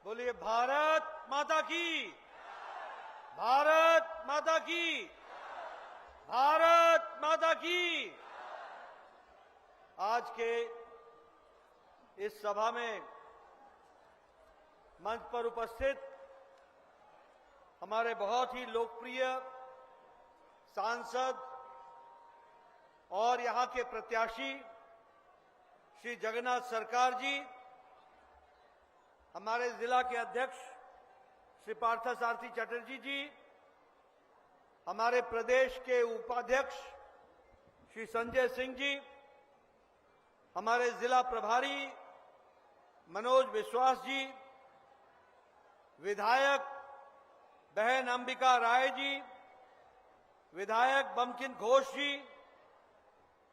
बोलिए भारत माता की, भारत माता की, भारत माता की। आज के इस सभा में मंच पर उपस्थित हमारे बहुत ही लोकप्रिय सांसद और यहां के प्रत्याशी श्री जगन्नाथ सरकार जी, हमारे जिला के अध्यक्ष श्री पार्थसारथी चटर्जी जी, हमारे प्रदेश के उपाध्यक्ष श्री संजय सिंह जी, हमारे जिला प्रभारी मनोज विश्वास जी, विधायक बहन अंबिका राय जी, विधायक बमकिन घोष जी,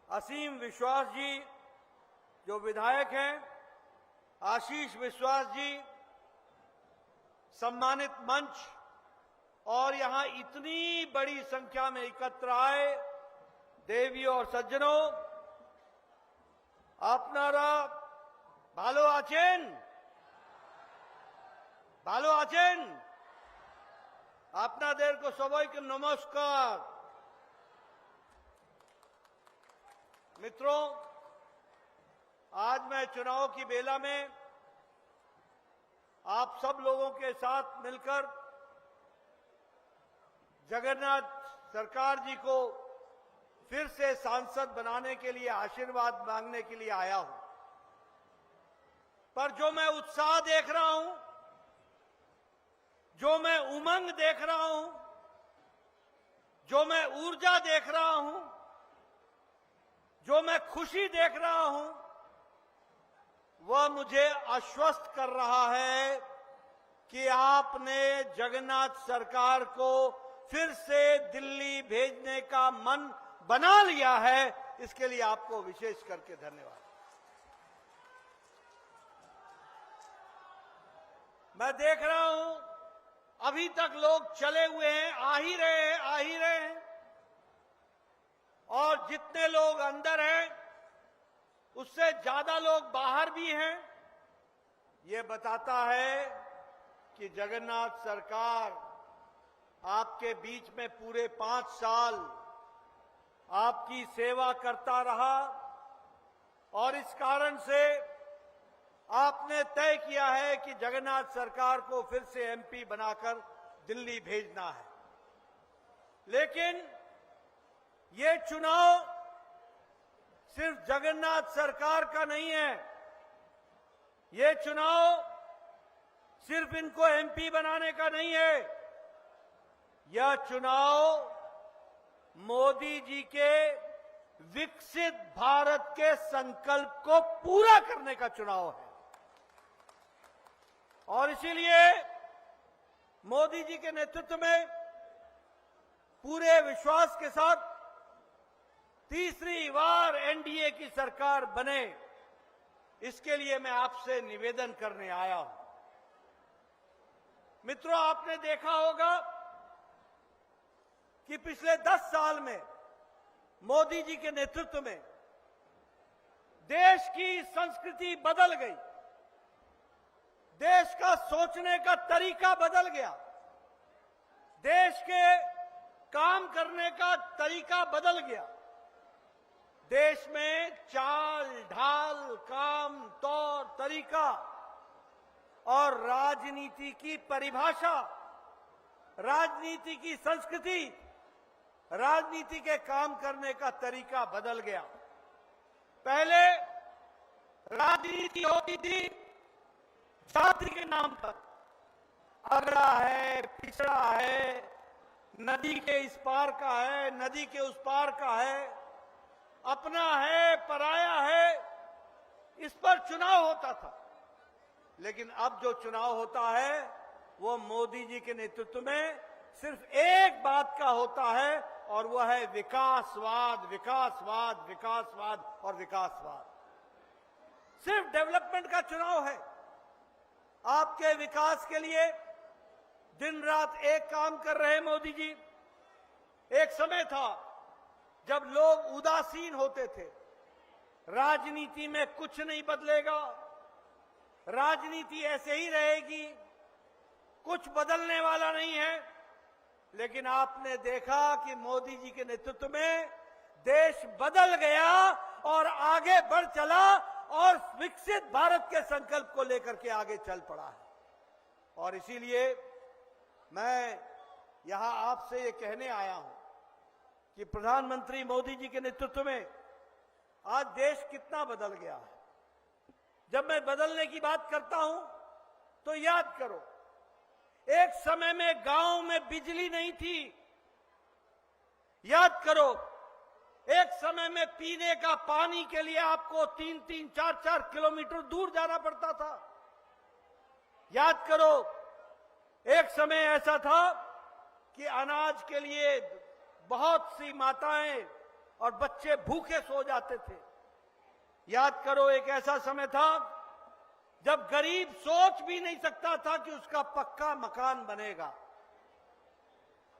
असीम विश्वास जी जो विधायक हैं, आशीष विश्वास जी, सम्मानित मंच और यहां इतनी बड़ी संख्या में एकत्र आए देवियों और सज्जनों, आपनारा भालो आছেন, ভালো আছেন? আপনাদেরকে সবাইকে নমস্कार। मित्रों, आज मैं चुनाव की बेला में आप सब लोगों के साथ मिलकर जगन्नाथ सरकार जी को फिर से सांसद बनाने के लिए आशीर्वाद मांगने के लिए आया हूं। पर जो मैं उत्साह देख रहा हूं, जो मैं उमंग देख रहा हूं, जो मैं ऊर्जा देख रहा हूं, जो मैं खुशी देख रहा हूं, वह मुझे आश्वस्त कर रहा है कि आपने जगन्नाथ सरकार को फिर से दिल्ली भेजने का मन बना लिया है। इसके लिए आपको विशेष करके धन्यवाद। मैं देख रहा हूं अभी तक लोग चले हुए हैं, आ ही रहे हैं और जितने लोग अंदर हैं उससे ज्यादा लोग बाहर भी हैं। ये बताता है कि जगन्नाथ सरकार आपके बीच में पूरे 5 साल आपकी सेवा करता रहा और इस कारण से आपने तय किया है कि जगन्नाथ सरकार को फिर से एमपी बनाकर दिल्ली भेजना है। लेकिन ये चुनाव सिर्फ जगन्नाथ सरकार का नहीं है, ये चुनाव सिर्फ इनको एमपी बनाने का नहीं है, यह चुनाव मोदी जी के विकसित भारत के संकल्प को पूरा करने का चुनाव है। और इसीलिए मोदी जी के नेतृत्व में पूरे विश्वास के साथ तीसरी बार एनडीए की सरकार बने, इसके लिए मैं आपसे निवेदन करने आया हूं। मित्रों, आपने देखा होगा कि पिछले 10 साल में मोदी जी के नेतृत्व में देश की संस्कृति बदल गई, देश का सोचने का तरीका बदल गया, देश के काम करने का तरीका बदल गया। देश में चाल ढाल, काम, तौर तरीका और राजनीति की परिभाषा, राजनीति की संस्कृति, राजनीति के काम करने का तरीका बदल गया। पहले राजनीति होती थी जाति के नाम पर, अगड़ा है, पिछड़ा है, नदी के इस पार का है, नदी के उस पार का है, अपना है, पराया है, इस पर चुनाव होता था। लेकिन अब जो चुनाव होता है वो मोदी जी के नेतृत्व में सिर्फ एक बात का होता है और वह है विकासवाद, विकासवाद, विकासवाद और विकासवाद। सिर्फ डेवलपमेंट का चुनाव है। आपके विकास के लिए दिन रात एक काम कर रहे मोदी जी। एक समय था जब लोग उदासीन होते थे, राजनीति में कुछ नहीं बदलेगा, राजनीति ऐसे ही रहेगी, कुछ बदलने वाला नहीं है। लेकिन आपने देखा कि मोदी जी के नेतृत्व में देश बदल गया और आगे बढ़ चला और विकसित भारत के संकल्प को लेकर के आगे चल पड़ा है। और इसीलिए मैं यहां आपसे ये कहने आया हूं कि प्रधानमंत्री मोदी जी के नेतृत्व में आज देश कितना बदल गया है। जब मैं बदलने की बात करता हूं तो याद करो, एक समय में गांव में बिजली नहीं थी। याद करो, एक समय में पीने का पानी के लिए आपको 3-3, 4-4 किलोमीटर दूर जाना पड़ता था। याद करो, एक समय ऐसा था कि अनाज के लिए बहुत सी माताएं और बच्चे भूखे सो जाते थे। याद करो, एक ऐसा समय था जब गरीब सोच भी नहीं सकता था कि उसका पक्का मकान बनेगा।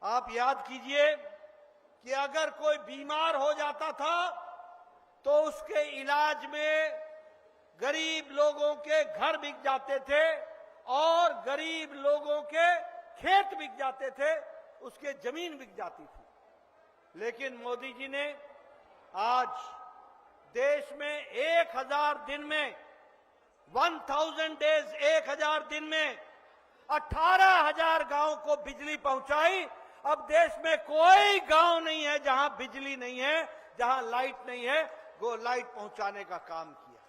आप याद कीजिए कि अगर कोई बीमार हो जाता था तो उसके इलाज में गरीब लोगों के घर बिक जाते थे और गरीब लोगों के खेत बिक जाते थे, उसके जमीन बिक जाती थी। लेकिन मोदी जी ने आज देश में 1000 दिन में 1000 डेज 1000 दिन में 18,000 गांव को बिजली पहुंचाई। अब देश में कोई गांव नहीं है जहां बिजली नहीं है, जहां लाइट नहीं है, वो लाइट पहुंचाने का काम किया।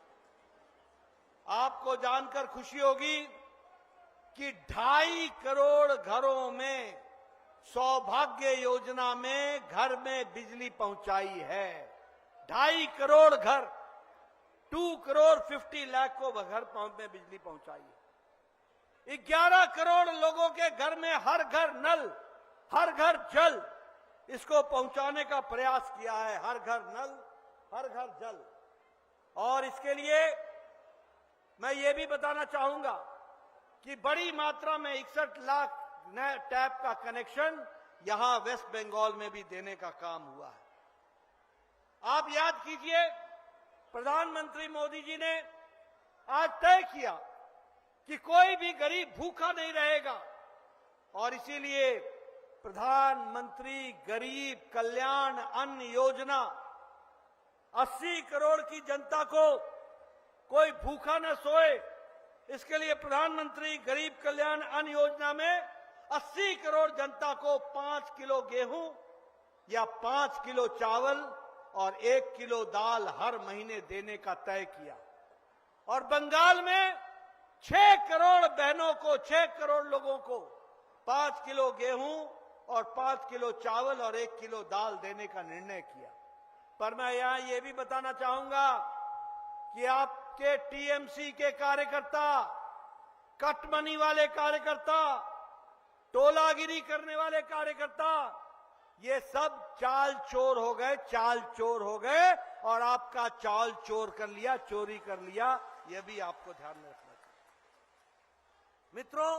आपको जानकर खुशी होगी कि 2.5 करोड़ घरों में सौभाग्य योजना में घर में बिजली पहुंचाई है। 2.5 करोड़ घर, 2 करोड़ 50 लाख को घर में बिजली पहुंचाई है। 11 करोड़ लोगों के घर में हर घर नल, हर घर जल, इसको पहुंचाने का प्रयास किया है। हर घर नल, हर घर जल। और इसके लिए मैं ये भी बताना चाहूंगा कि बड़ी मात्रा में 61 लाख नए टैप का कनेक्शन यहां वेस्ट बंगाल में भी देने का काम हुआ है। आप याद कीजिए, प्रधानमंत्री मोदी जी ने आज तय किया कि कोई भी गरीब भूखा नहीं रहेगा और इसीलिए प्रधानमंत्री गरीब कल्याण अन्न योजना 80 करोड़ की जनता को कोई भूखा न सोए, इसके लिए प्रधानमंत्री गरीब कल्याण अन्न योजना में 80 करोड़ जनता को 5 किलो गेहूं या 5 किलो चावल और 1 किलो दाल हर महीने देने का तय किया। और बंगाल में 6 करोड़ बहनों को, 6 करोड़ लोगों को 5 किलो गेहूं और 5 किलो चावल और 1 किलो दाल देने का निर्णय किया। पर मैं यहां ये भी बताना चाहूंगा कि आपके टीएमसी के कार्यकर्ता, कटमनी वाले कार्यकर्ता, टोलागिरी करने वाले कार्यकर्ता, ये सब चाल चोर हो गए, चाल चोर हो गए और आपका चाल चोर कर लिया, चोरी कर लिया। यह भी आपको ध्यान में रखना चाहिए। मित्रों,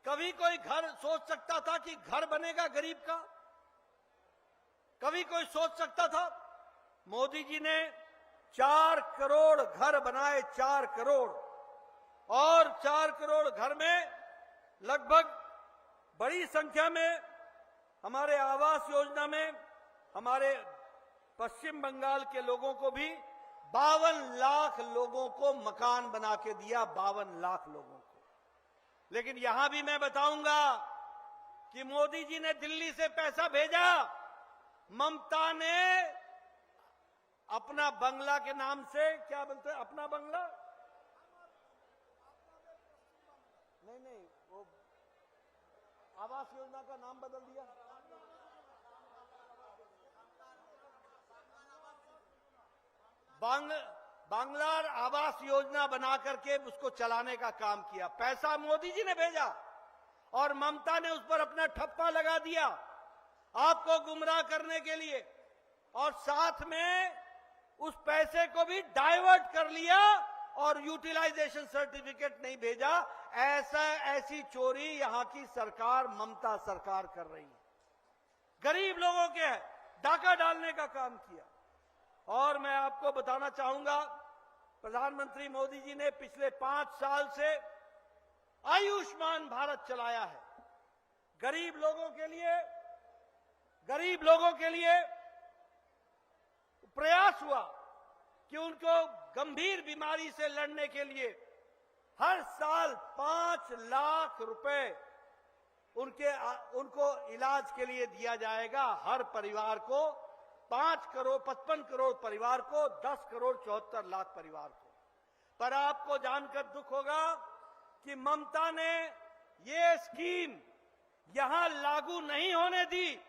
कभी कोई घर सोच सकता था कि घर बनेगा गरीब का? कभी कोई सोच सकता था? मोदी जी ने 4 करोड़ घर बनाए, 4 करोड़, और 4 करोड़ घर में लगभग बड़ी संख्या में हमारे आवास योजना में हमारे पश्चिम बंगाल के लोगों को भी 52 लाख लोगों को मकान बना के दिया, 52 लाख लोगों को। लेकिन यहां भी मैं बताऊंगा कि मोदी जी ने दिल्ली से पैसा भेजा, ममता ने अपना बंगला के नाम से, क्या बोलते हैं, अपना बंगला नहीं, वो आवास योजना का नाम बदल दिया, बांग्लार आवास योजना बना करके उसको चलाने का काम किया। पैसा मोदी जी ने भेजा और ममता ने उस पर अपना ठप्पा लगा दिया आपको गुमराह करने के लिए, और साथ में उस पैसे को भी डाइवर्ट कर लिया और यूटिलाइजेशन सर्टिफिकेट नहीं भेजा। ऐसी चोरी यहां की सरकार, ममता सरकार कर रही है। गरीब लोगों के डाका डालने का काम किया। और मैं आपको बताना चाहूंगा, प्रधानमंत्री मोदी जी ने पिछले 5 साल से आयुष्मान भारत चलाया है। गरीब लोगों के लिए प्रयास हुआ कि उनको गंभीर बीमारी से लड़ने के लिए हर साल 5 लाख रुपए उनको इलाज के लिए दिया जाएगा। हर परिवार को 5 करोड़ 55 करोड़ परिवार को 10 करोड़ 74 लाख परिवार को। पर आपको जानकर दुख होगा कि ममता ने ये स्कीम यहां लागू नहीं होने दी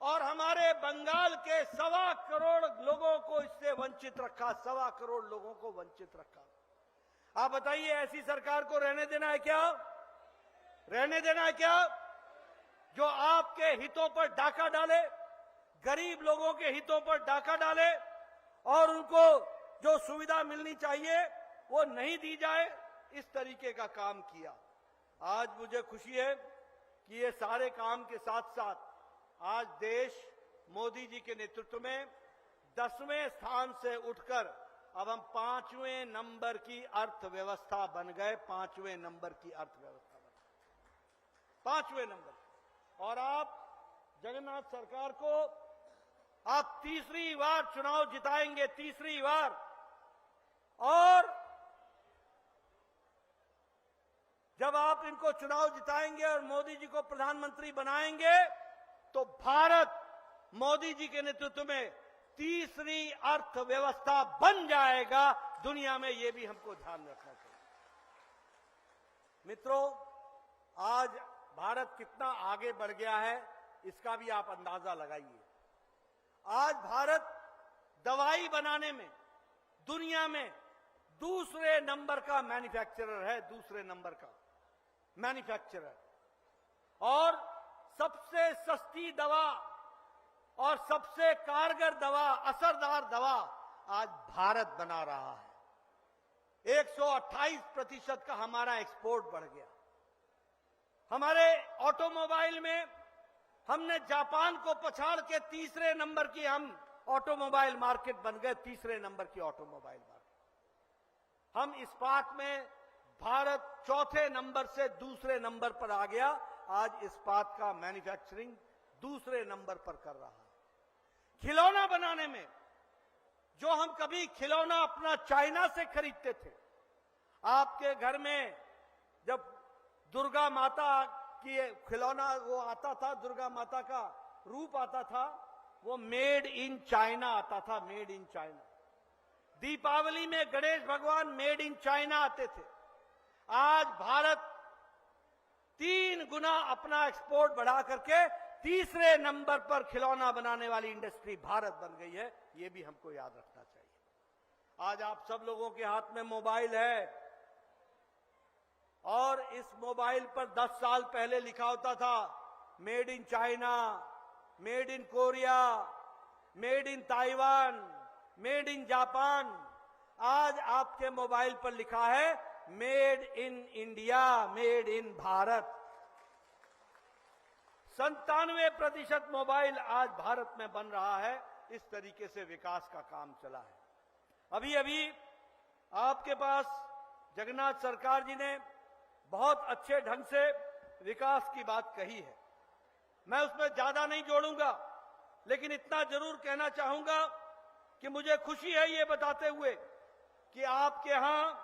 और हमारे बंगाल के 1.25 करोड़ लोगों को इससे वंचित रखा। 1.25 करोड़ लोगों को वंचित रखा। आप बताइए, ऐसी सरकार को रहने देना है क्या? रहने देना है क्या? जो आपके हितों पर डाका डाले, गरीब लोगों के हितों पर डाका डाले और उनको जो सुविधा मिलनी चाहिए वो नहीं दी जाए, इस तरीके का काम किया। आज मुझे खुशी है कि ये सारे काम के साथ साथ आज देश मोदी जी के नेतृत्व में 10वें स्थान से उठकर अब हम 5वें नंबर की अर्थव्यवस्था बन गए। 5वें नंबर की अर्थव्यवस्था बन गए, 5वें नंबर। और आप जगन्नाथ सरकार को आप तीसरी बार चुनाव जिताएंगे, तीसरी बार। और जब आप इनको चुनाव जिताएंगे और मोदी जी को प्रधानमंत्री बनाएंगे तो भारत मोदी जी के नेतृत्व में तीसरी अर्थव्यवस्था बन जाएगा दुनिया में। ये भी हमको ध्यान रखना चाहिए। मित्रों, आज भारत कितना आगे बढ़ गया है इसका भी आप अंदाजा लगाइए। आज भारत दवाई बनाने में दुनिया में दूसरे नंबर का मैन्युफैक्चरर है, दूसरे नंबर का मैन्युफैक्चरर। और सबसे सस्ती दवा और सबसे कारगर दवा, असरदार दवा आज भारत बना रहा है। 128% का हमारा एक्सपोर्ट बढ़ गया। हमारे ऑटोमोबाइल में हमने जापान को पछाड़ के तीसरे नंबर की हम ऑटोमोबाइल मार्केट बन गए, तीसरे नंबर की ऑटोमोबाइल मार्केट। हम इस्पात में भारत चौथे नंबर से दूसरे नंबर पर आ गया। आज इस्पात का मैन्युफैक्चरिंग दूसरे नंबर पर कर रहा है। खिलौना बनाने में जो हम कभी खिलौना अपना चाइना से खरीदते थे, आपके घर में जब दुर्गा माता की खिलौना वो आता था, दुर्गा माता का रूप आता था, वो मेड इन चाइना आता था, मेड इन चाइना। दीपावली में गणेश भगवान मेड इन चाइना आते थे। आज भारत 3 गुना अपना एक्सपोर्ट बढ़ा करके तीसरे नंबर पर खिलौना बनाने वाली इंडस्ट्री भारत बन गई है। ये भी हमको याद रखना चाहिए। आज आप सब लोगों के हाथ में मोबाइल है और इस मोबाइल पर 10 साल पहले लिखा होता था made in China, made in Korea, made in Taiwan, made in Japan. आज आपके मोबाइल पर लिखा है made in India, made in Bharat. 97% mobile आज भारत में बन रहा है। इस तरीके से विकास का काम चला है। अभी अभी आपके पास जगन्नाथ सरकार जी ने बहुत अच्छे ढंग से विकास की बात कही है। मैं उसमें ज्यादा नहीं जोड़ूंगा, लेकिन इतना जरूर कहना चाहूंगा कि मुझे खुशी है ये बताते हुए कि आपके यहां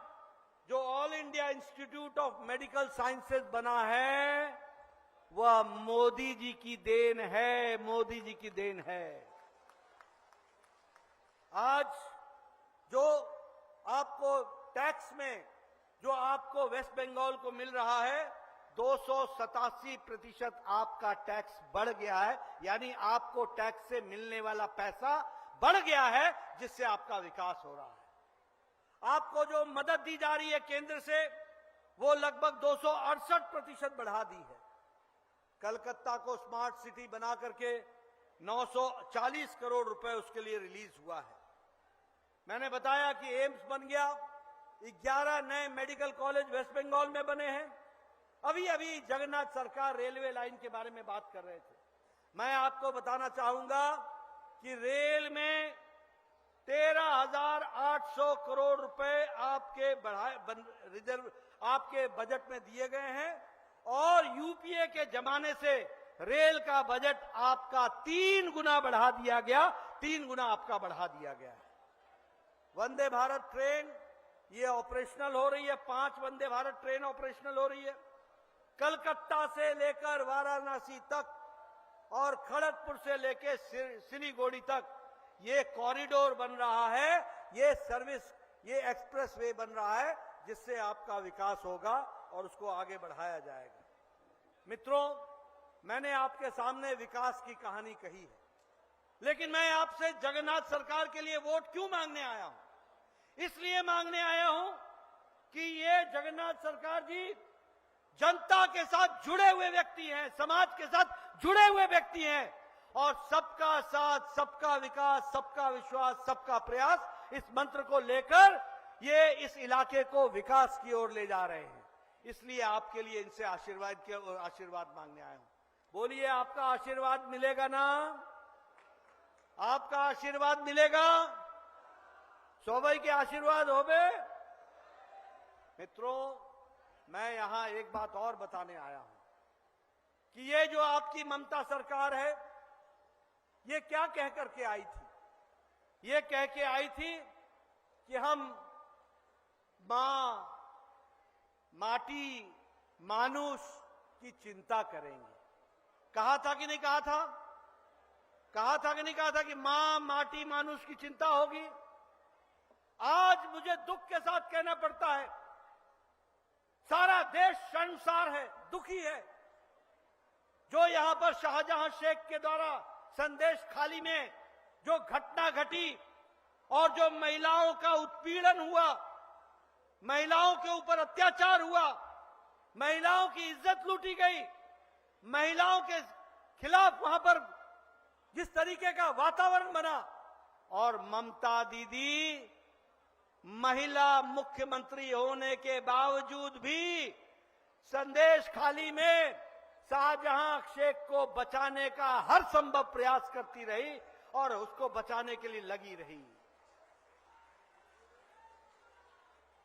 जो all India institute of medical sciences बना है वह मोदी जी की देन है, मोदी जी की देन है। आज जो आपको टैक्स में जो आपको वेस्ट बंगाल को मिल रहा है 287% आपका टैक्स बढ़ गया है, यानी आपको टैक्स से मिलने वाला पैसा बढ़ गया है, जिससे आपका विकास हो रहा है। आपको जो मदद दी जा रही है केंद्र से वो लगभग 268% बढ़ा दी है। कलकत्ता को स्मार्ट सिटी बना करके 940 करोड़ रुपए उसके लिए रिलीज हुआ है। मैंने बताया कि एम्स बन गया, 11 नए मेडिकल कॉलेज वेस्ट बंगाल में बने हैं। अभी अभी जगन्नाथ सरकार रेलवे लाइन के बारे में बात कर रहे थे। मैं आपको बताना चाहूंगा कि रेल में 13,800 करोड़ रुपए आपके आपके बजट में दिए गए हैं और यूपीए के जमाने से रेल का बजट आपका 3 गुना बढ़ा दिया गया, 3 गुना आपका बढ़ा दिया गया है। वंदे भारत ट्रेन ये ऑपरेशनल हो रही है, 5 वंदे भारत ट्रेन ऑपरेशनल हो रही है। कलकत्ता से लेकर वाराणसी तक और खड़गपुर से लेकर सिलीगुड़ी तक ये कॉरिडोर बन रहा है, ये सर्विस, ये एक्सप्रेस वे बन रहा है, जिससे आपका विकास होगा और उसको आगे बढ़ाया जाएगा। मित्रों, मैंने आपके सामने विकास की कहानी कही है, लेकिन मैं आपसे जगन्नाथ सरकार के लिए वोट क्यों मांगने आया हूं? इसलिए मांगने आया हूं कि ये जगन्नाथ सरकार जी जनता के साथ जुड़े हुए व्यक्ति हैं, समाज के साथ जुड़े हुए व्यक्ति हैं और सबका साथ, सबका विकास, सबका विश्वास, सबका प्रयास, इस मंत्र को लेकर ये इस इलाके को विकास की ओर ले जा रहे हैं। इसलिए आपके लिए इनसे आशीर्वाद मांगने आया हूं। बोलिए, आपका आशीर्वाद मिलेगा ना? आपका आशीर्वाद मिलेगा? सौभाई के आशीर्वाद होवे। मित्रों, मैं यहां एक बात और बताने आया हूं कि ये जो आपकी ममता सरकार है, ये क्या कह करके आई थी? ये कह के आई थी कि हम मां, माटी, मानुष की चिंता करेंगे। कहा था कि नहीं कहा था? कहा था कि नहीं कहा था कि मां, माटी, मानुष की चिंता होगी? आज मुझे दुख के साथ कहना पड़ता है, सारा देश शर्मसार है, दुखी है। जो यहां पर शाहजहां शेख के द्वारा संदेश खाली में जो घटना घटी और जो महिलाओं का उत्पीड़न हुआ, महिलाओं के ऊपर अत्याचार हुआ, महिलाओं की इज्जत लूटी गई, महिलाओं के खिलाफ वहां पर जिस तरीके का वातावरण बना, और ममता दीदी महिला मुख्यमंत्री होने के बावजूद भी संदेश खाली में शाहजहां शेख को बचाने का हर संभव प्रयास करती रही और उसको बचाने के लिए लगी रही।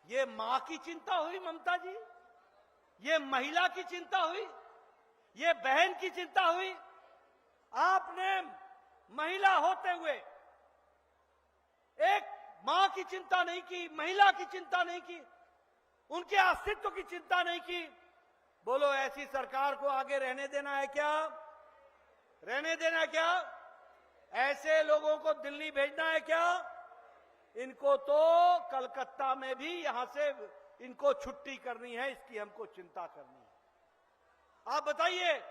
ये मां की चिंता हुई ममता जी, ये महिला की चिंता हुई, ये बहन की चिंता हुई। आपने महिला होते हुए एक मां की चिंता नहीं की, महिला की चिंता नहीं की, उनके अस्तित्व की चिंता नहीं की। बोलो, ऐसी सरकार को आगे रहने देना है क्या? रहने देना है क्या? ऐसे लोगों को दिल्ली भेजना है क्या? इनको तो कलकत्ता में भी यहां से इनको छुट्टी करनी है, इसकी हमको चिंता करनी है। आप बताइए,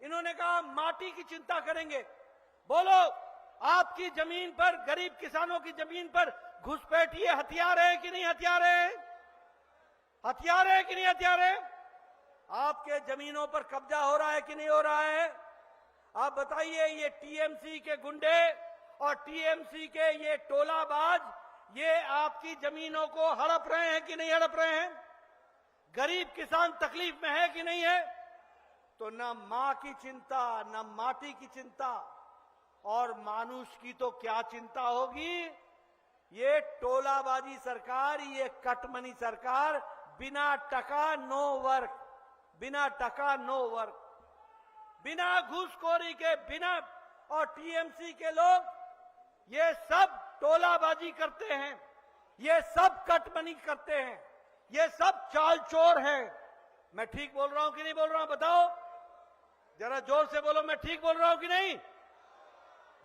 इन्होंने कहा माटी की चिंता करेंगे। बोलो, आपकी जमीन पर, गरीब किसानों की जमीन पर घुसपैठिए हथियार है कि नहीं हथियार है? हथियार है कि नहीं हथियार है? आपके जमीनों पर कब्जा हो रहा है कि नहीं हो रहा है? आप बताइए, ये टीएमसी के गुंडे और टीएमसी के ये टोलाबाज, ये आपकी जमीनों को हड़प रहे हैं कि नहीं हड़प रहे हैं? गरीब किसान तकलीफ में है कि नहीं है? तो न मां की चिंता, न माटी की चिंता, और मानुष की तो क्या चिंता होगी? ये टोलाबाजी सरकार, ये कटमनी सरकार, बिना टका नो वर्क, बिना टका नो वर्क, बिना घूसखोरी के, बिना, और टीएमसी के लोग ये सब टोलाबाजी करते हैं, ये सब कटमनी करते हैं, ये सब चाल चोर हैं। मैं ठीक बोल रहा हूं कि नहीं बोल रहा हूं? बताओ जरा, जोर से बोलो, मैं ठीक बोल रहा हूं कि नहीं?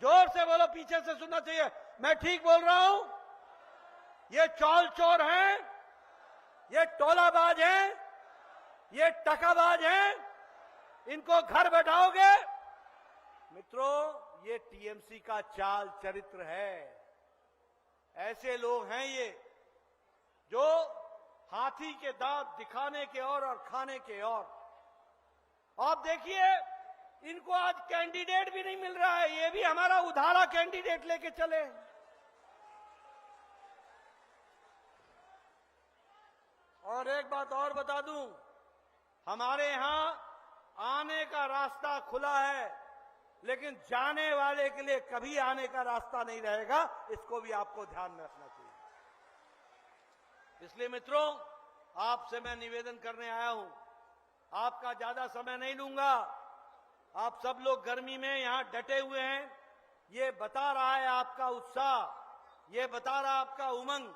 जोर से बोलो, पीछे से सुनना चाहिए। मैं ठीक बोल रहा हूं? ये चाल चोर हैं, ये टोलाबाज हैं, ये टकाबाज हैं, इनको घर बैठाओगे? मित्रों, ये टीएमसी का चाल चरित्र है। ऐसे लोग हैं ये, जो हाथी के दांत दिखाने के और खाने के और। आप देखिए, इनको आज कैंडिडेट भी नहीं मिल रहा है, ये भी हमारा उधारा कैंडिडेट लेके चले। और एक बात और बता दूं, हमारे यहां आने का रास्ता खुला है, लेकिन जाने वाले के लिए कभी आने का रास्ता नहीं रहेगा, इसको भी आपको ध्यान में रखना चाहिए। इसलिए मित्रों, आपसे मैं निवेदन करने आया हूं। आपका ज्यादा समय नहीं लूंगा। आप सब लोग गर्मी में यहां डटे हुए हैं। ये बता रहा है आपका उत्साह, ये बता रहा आपका उमंग।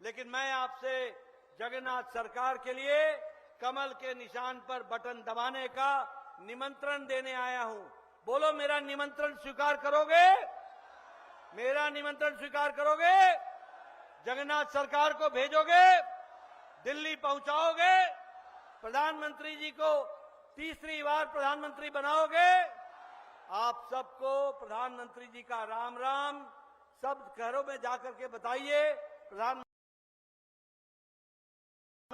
लेकिन मैं आपसे जगन्नाथ सरकार के लिए कमल के निशान पर बटन दबाने का निमंत्रण देने आया हूं। बोलो, मेरा निमंत्रण स्वीकार करोगे? मेरा निमंत्रण स्वीकार करोगे? जगन्नाथ सरकार को भेजोगे? दिल्ली पहुंचाओगे? प्रधानमंत्री जी को तीसरी बार प्रधानमंत्री बनाओगे? आप सबको प्रधानमंत्री जी का राम राम सब घरों में जाकर के बताइए। प्रधानमंत्री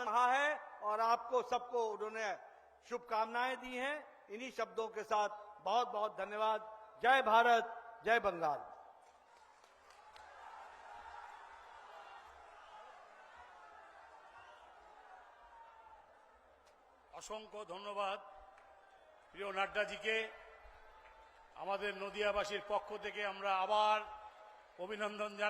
कहा है और आपको सबको उन्होंने शुभकामनाएं दी हैं। इन्हीं शब्दों के साथ बहुत बहुत धन्यवाद। जय भारत, जय बंगाल। অসংখ্য ধন্যবাদ প্রিয় নাড্ডাজিকে। আমাদের নদিয়াবাসীর পক্ষ থেকে আমরা আবার অভিনন্দন জানাই।